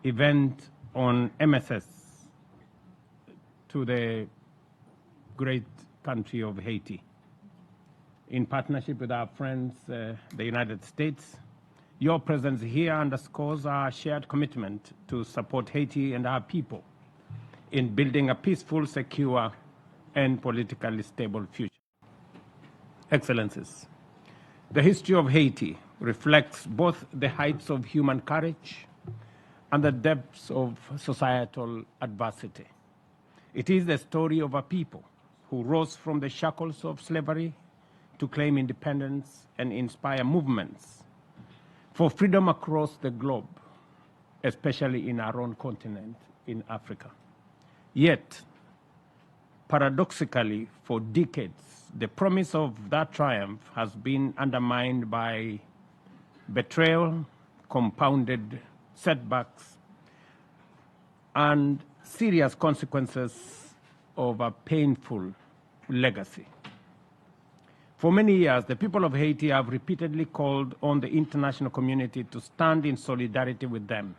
event on MSS to the great country of Haiti. In partnership with our friends, the United States, your presence here underscores our shared commitment to support Haiti and our people in building a peaceful, secure, and politically stable future. Excellencies, the history of Haiti reflects both the heights of human courage and the depths of societal adversity. It is the story of a people who rose from the shackles of slavery to claim independence and inspire movements for freedom across the globe, especially in our own continent, in Africa. Yet, paradoxically, for decades, the promise of that triumph has been undermined by betrayal, compounded setbacks, and serious consequences of a painful legacy. For many years, the people of Haiti have repeatedly called on the international community to stand in solidarity with them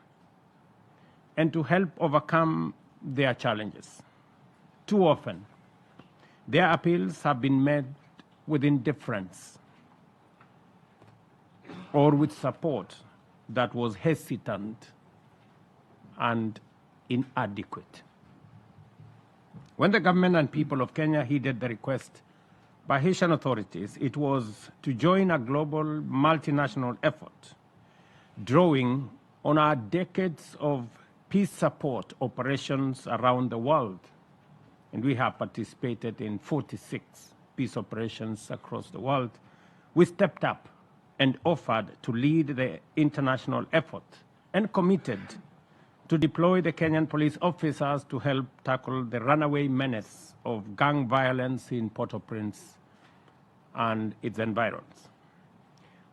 and to help overcome their challenges. Too often, their appeals have been met with indifference or with support that was hesitant and inadequate. When the government and people of Kenya heeded the request by Haitian authorities, it was to join a global multinational effort, drawing on our decades of peace support operations around the world. And we have participated in 46 peace operations across the world. We stepped up and offered to lead the international effort and committed to deploy the Kenyan police officers to help tackle the runaway menace of gang violence in Port-au-Prince and its environs.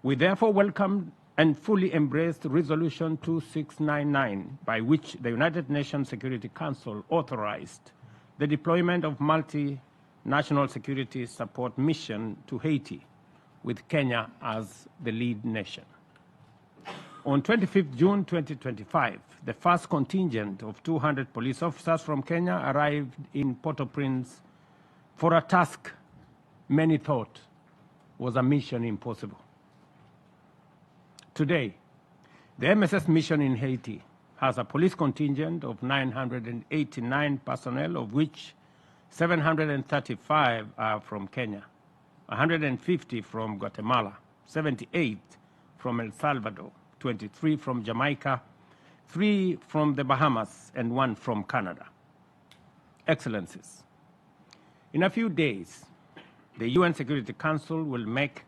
We therefore welcomed and fully embraced Resolution 2699, by which the United Nations Security Council authorized the deployment of multinational security support mission to Haiti, with Kenya as the lead nation. On 25th June 2025, the first contingent of 200 police officers from Kenya arrived in Port-au-Prince for a task many thought was a mission impossible. Today, the MSS mission in Haiti has a police contingent of 989 personnel, of which 735 are from Kenya, 150 from Guatemala, 78 from El Salvador, 23 from Jamaica, 3 from the Bahamas, and 1 from Canada. Excellencies, in a few days, the UN Security Council will make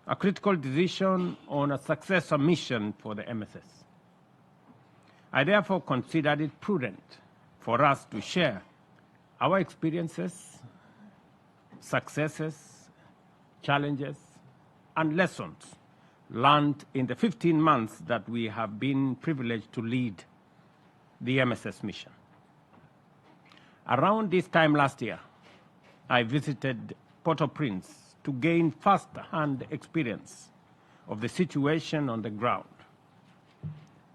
a critical decision on a successor mission for the MSS. I therefore considered it prudent for us to share our experiences, successes, challenges, and lessons learned in the 15 months that we have been privileged to lead the MSS mission. Around this time last year, I visited Port-au-Prince to gain first-hand experience of the situation on the ground.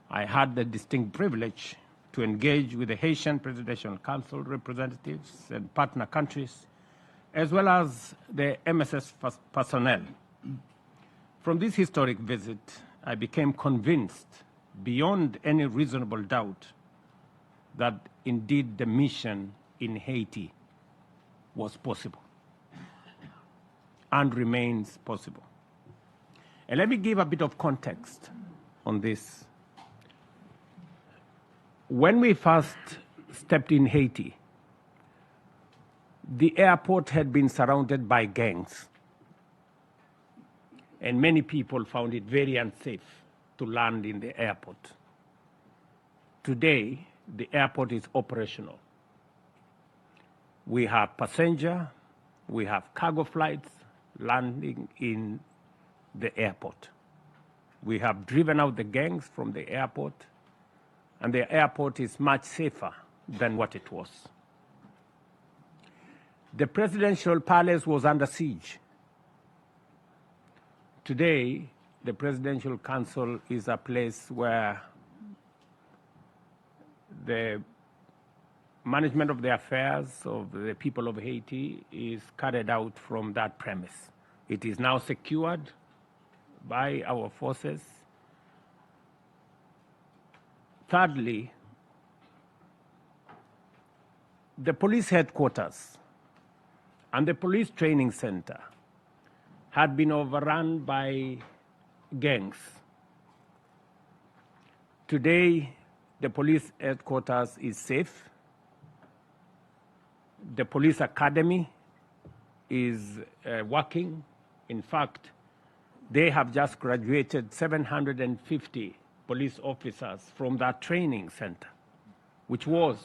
I had the distinct privilege to engage with the Haitian Presidential Council representatives and partner countries, as well as the MSS personnel. From this historic visit, I became convinced, beyond any reasonable doubt, that indeed the mission in Haiti was possible and remains possible. And let me give a bit of context on this. When we first stepped in Haiti, the airport had been surrounded by gangs, and many people found it very unsafe to land in the airport. Today, the airport is operational. We have passenger, we have cargo flights landing in the airport. We have driven out the gangs from the airport, and the airport is much safer than what it was. The presidential palace was under siege. Today, the Presidential Council is a place where the management of the affairs of the people of Haiti is carried out from that premise. It is now secured by our forces. Thirdly, the police headquarters and the police training center had been overrun by gangs. Today, the police headquarters is safe. The police academy is working. In fact, they have just graduated 750 police officers from that training center, which was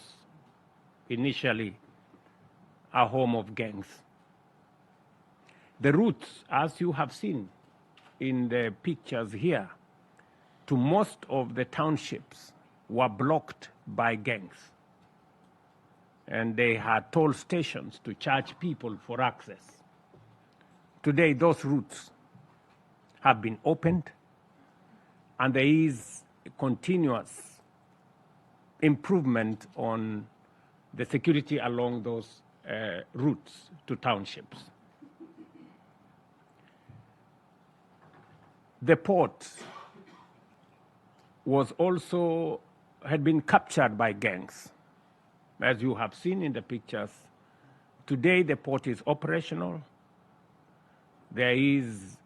initially a home of gangs. The routes, as you have seen in the pictures here, to most of the townships were blocked by gangs. And they had toll stations to charge people for access. Today, those routes have been opened, and there is continuous improvement on the security along those routes to townships. The port had been captured by gangs. As you have seen in the pictures, today the port is operational. There is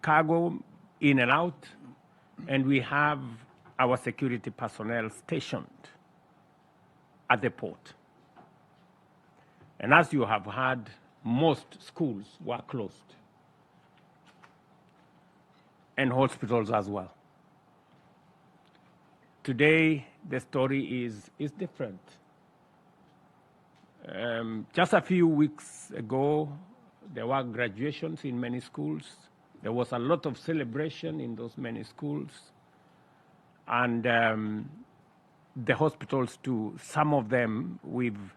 cargo in and out, and we have our security personnel stationed at the port. And as you have heard, most schools were closed, and hospitals as well. Today, the story is different. Just a few weeks ago, there were graduations in many schools. There was a lot of celebration in those many schools. And the hospitals too, some of them, we've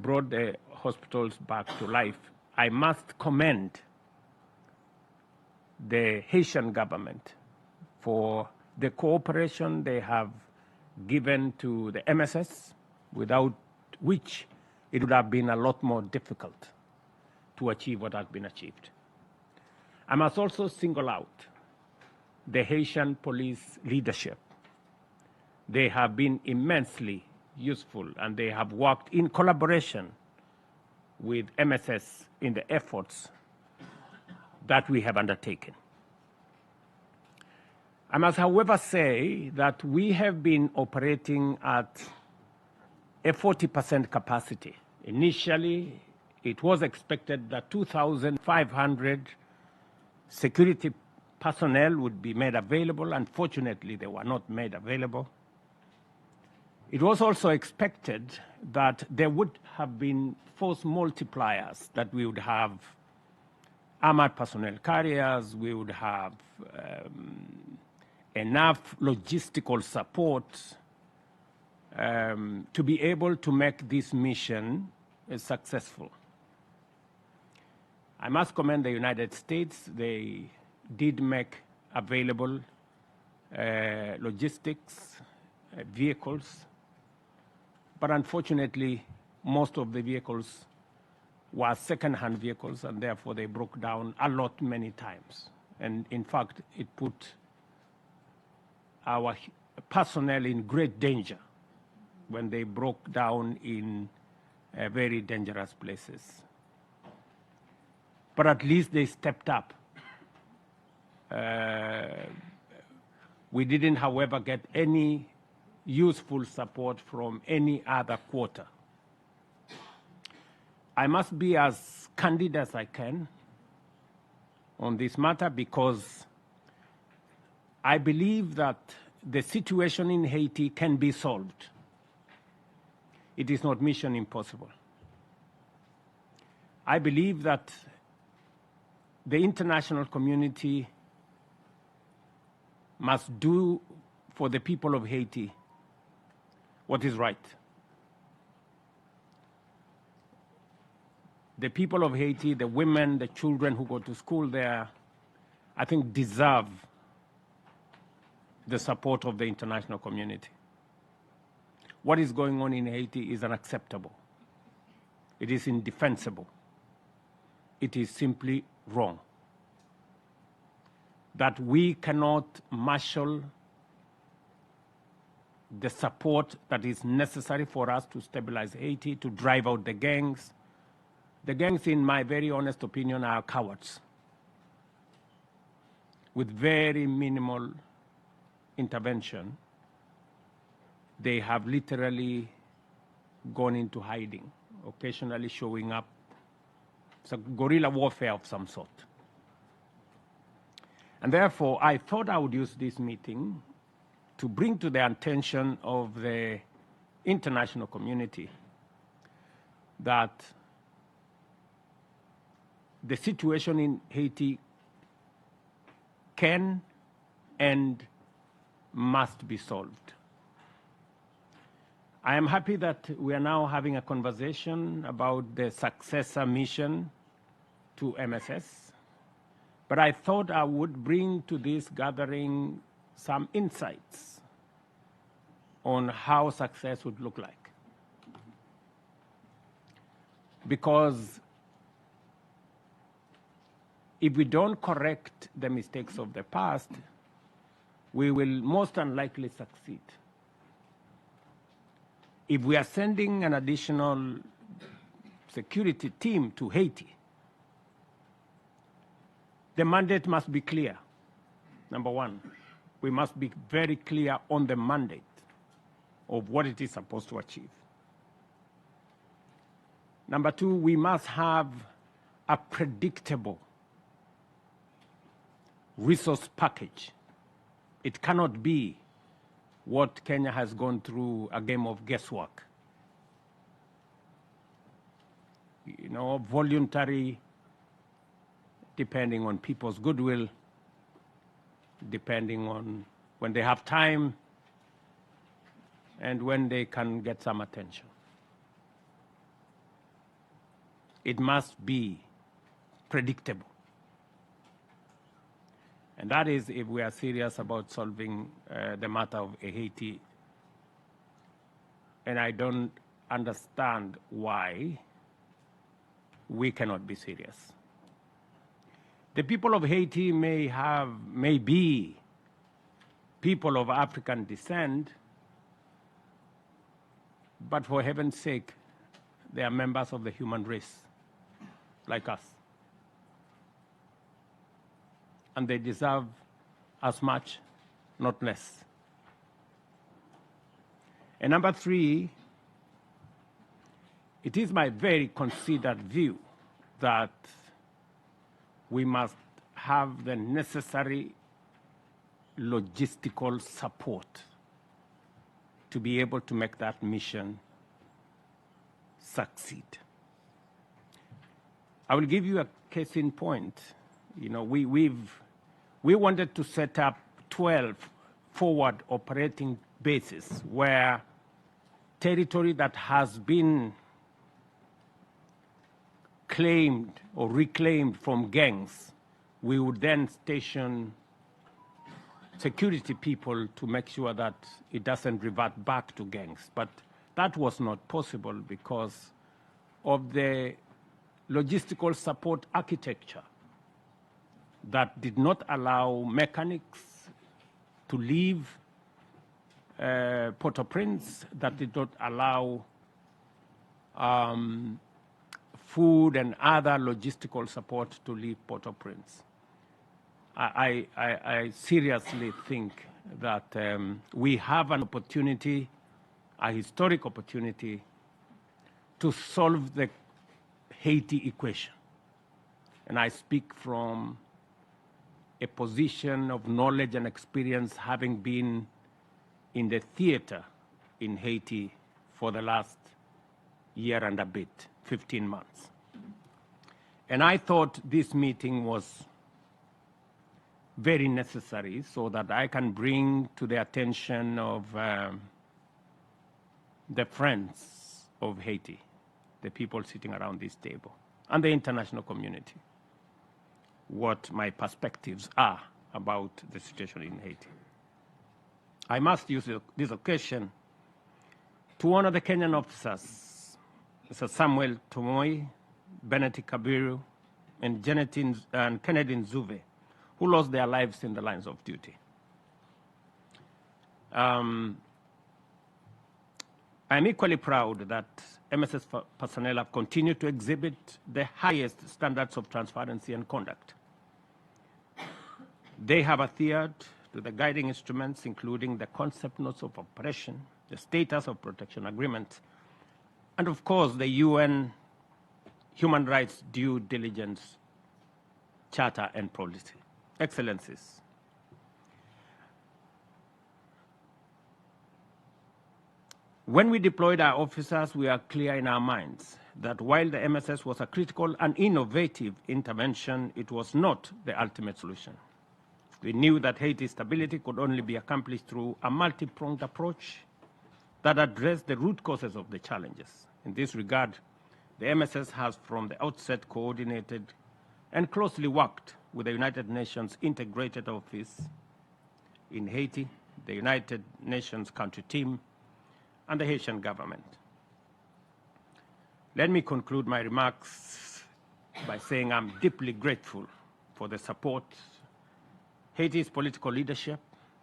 brought the hospitals back to life. I must commend the Haitian government for the cooperation they have given to the MSS, without which it would have been a lot more difficult to achieve what has been achieved. I must also single out the Haitian police leadership. They have been immensely useful, and they have worked in collaboration with MSS in the efforts that we have undertaken. I must, however, say that we have been operating at a 40% capacity. Initially, it was expected that 2,500 security personnel would be made available. Unfortunately, they were not made available. It was also expected that there would have been force multipliers, that we would have armored personnel carriers, we would have enough logistical support to be able to make this mission successful. I must commend the United States. They did make available logistics, vehicles, but unfortunately, most of the vehicles were second-hand vehicles, and therefore they broke down a lot many times. And in fact, it put our personnel in great danger when they broke down in very dangerous places. But at least they stepped up. We didn't, however, get any useful support from any other quarter. I must be as candid as I can on this matter, because I believe that the situation in Haiti can be solved. It is not mission impossible. I believe that the international community must do for the people of Haiti what is right. The people of Haiti, the women, the children who go to school there, I think deserve the support of the international community. what is going on in Haiti is unacceptable. It is indefensible. It is simply wrong. That we cannot marshal the support that is necessary for us to stabilize Haiti, to drive out the gangs. The gangs, in my very honest opinion, are cowards with very minimal intervention. They have literally gone into hiding, occasionally showing up. It's a guerrilla warfare of some sort. And therefore, I thought I would use this meeting to bring to the attention of the international community that the situation in Haiti can and must be solved. I am happy that we are now having a conversation about the successor mission to MSS, but I thought I would bring to this gathering some insights on how success would look like. Because if we don't correct the mistakes of the past, we will most unlikely succeed. If we are sending an additional security team to Haiti, the mandate must be clear. Number one, we must be very clear on the mandate of what it is supposed to achieve. Number two, we must have a predictable resource package. It cannot be what Kenya has gone through, a game of guesswork. You know, voluntary, depending on people's goodwill, depending on when they have time and when they can get some attention. It must be predictable. And that is if we are serious about solving the matter of Haiti. And I don't understand why we cannot be serious. The people of Haiti may be people of African descent, but for heaven's sake, they are members of the human race, like us. And they deserve as much, not less. And number three, it is my very considered view that we must have the necessary logistical support to be able to make that mission succeed. I will give you a case in point. You know, we wanted to set up 12 forward operating bases where territory that has been claimed or reclaimed from gangs, we would then station security people to make sure that it doesn't revert back to gangs. But that was not possible because of the logistical support architecture that did not allow mechanics to leave Port-au-Prince, that did not allow food and other logistical support to leave Port-au-Prince. I seriously think that we have an opportunity, a historic opportunity, to solve the Haiti equation. And I speak from a position of knowledge and experience, having been in the theater in Haiti for the last year and a bit, 15 months. And I thought this meeting was very necessary so that I can bring to the attention of the friends of Haiti, the people sitting around this table, and the international community, what my perspectives are about the situation in Haiti. I must use this occasion to honor the Kenyan officers, Mr. Samuel Tomoi, Benedict Kabiru, and Kennedy Nzuve, who lost their lives in the lines of duty. I'm equally proud that MSS personnel have continued to exhibit the highest standards of transparency and conduct. They have adhered to the guiding instruments, including the concept notes of operation, the status of protection agreement, and of course the UN Human Rights Due Diligence Charter and Policy. Excellencies, when we deployed our officers, we are clear in our minds that while the MSS was a critical and innovative intervention, it was not the ultimate solution. We knew that Haiti's stability could only be accomplished through a multi-pronged approach that addressed the root causes of the challenges. In this regard, the MSS has from the outset coordinated and closely worked with the United Nations Integrated Office in Haiti, the United Nations Country Team, and the Haitian government. Let me conclude my remarks by saying I'm deeply grateful for the support Haiti's political leadership,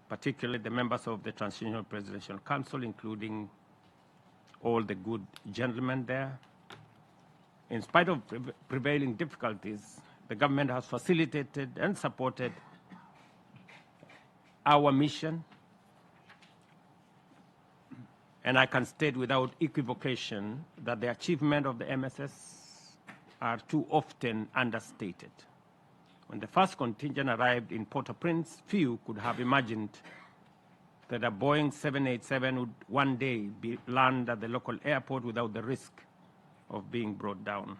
particularly the members of the Transitional Presidential Council, including all the good gentlemen there. In spite of prevailing difficulties, the government has facilitated and supported our mission, and I can state without equivocation that the achievement of the MSS are too often understated. When the first contingent arrived in Port-au-Prince, few could have imagined that a Boeing 787 would one day land at the local airport without the risk of being brought down.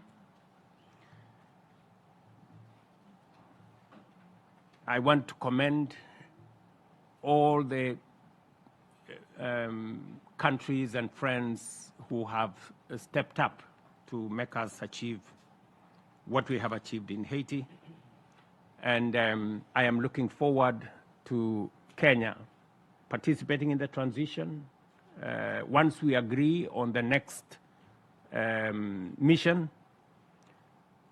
I want to commend all the countries and friends who have stepped up to make us achieve what we have achieved in Haiti. And I am looking forward to Kenya participating in the transition. Once we agree on the next mission,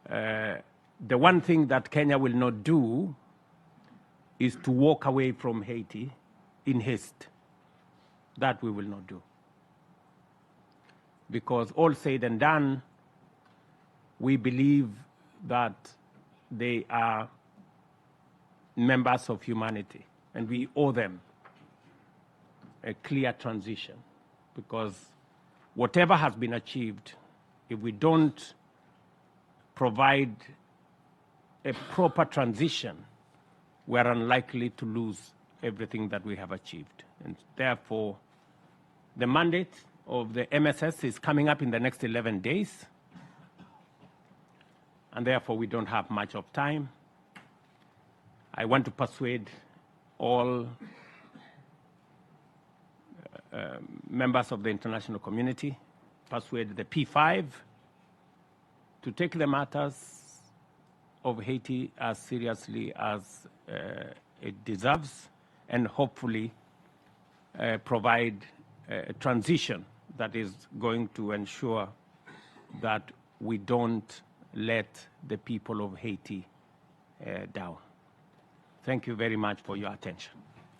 the one thing that Kenya will not do is to walk away from Haiti in haste. That we will not do. Because all said and done, we believe that they are members of humanity, and we owe them a clear transition, because whatever has been achieved, if we don't provide a proper transition, we are unlikely to lose everything that we have achieved. And therefore, the mandate of the MSS is coming up in the next 11 days, and therefore we don't have much of time. I want to persuade all members of the international community, persuade the P5 to take the matters of Haiti as seriously as it deserves, and hopefully provide a transition that is going to ensure that we don't let the people of Haiti down. Thank you very much for your attention.